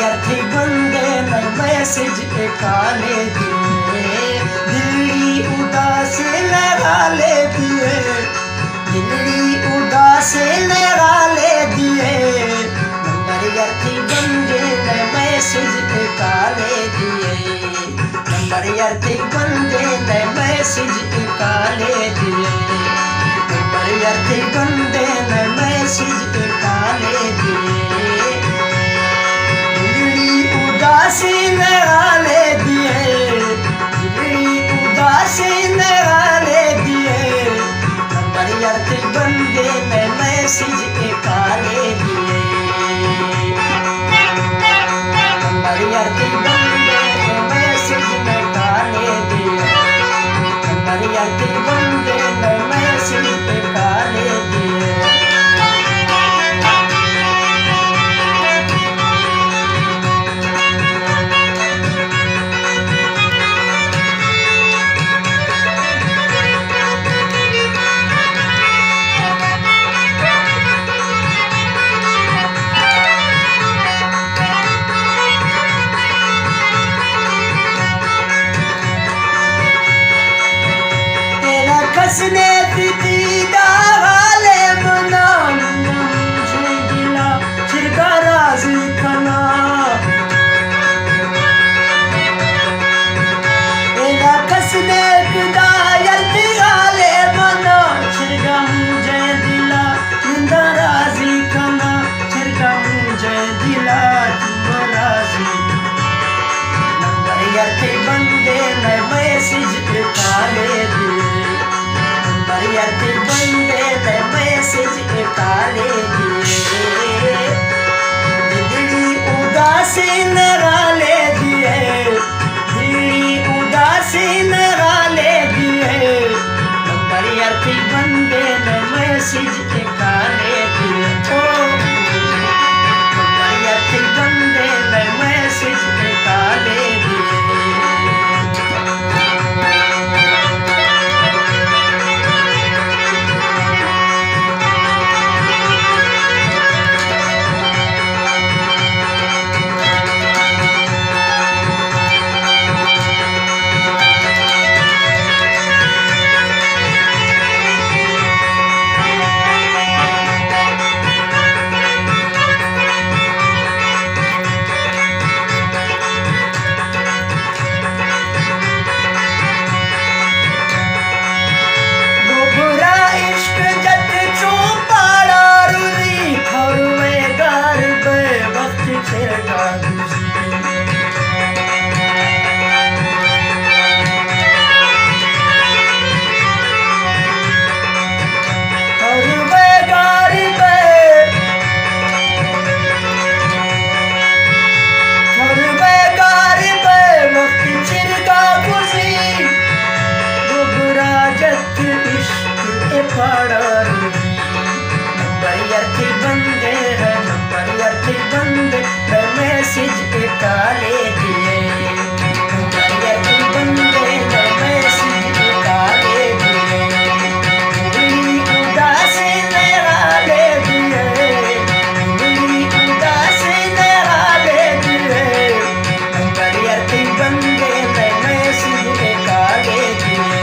थी बंदे न मैसेज काले दिए दिल्ली उदास लगा ले दिए दिल्ली उदास लगा ले दिए नंबर थी बंदे न मैसेज काले दिए नंबर थी बंदे न मैसेज काले दिए नंबर थी बंदे न मैसेज काले दिए उदासी नगाले दिए दिल्ली उदासी नगाले दिए नंबर थी बंदे में मैसेज काले दिए नंबर थी बंदे में मैसेज काले दिए नंबर थी बंदे में मैसेज काले दिए कसने दीदा वाले मना मुझे दिला छिड़का राजी खाना एला कसने दीदा वाले मना छिड़का मुझे दिला निंदा राजी खाना छिड़का मुझे दिला तुम राजी नंबर थी बंदे न मैसेज काले दिए थी बंदे ने मैसेज काले दिए दिल्ली उदासी नगाले दिए दिल्ली उदासी नगाले दिए नंबर थी बंदे ने मैसेज काले दिए नंबर थी बंदे ने मैसेज काले दिए नंबर थी बंदे है नंबर थी बंदे मैसेज काले दिए नंबर थी बंदे मैसेज काले दिए दिल्ली उदासी नगाले दिए दिल्ली उदासी नगाले दिए नंबर थी बंदे मैसेज काले दिए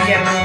गंदे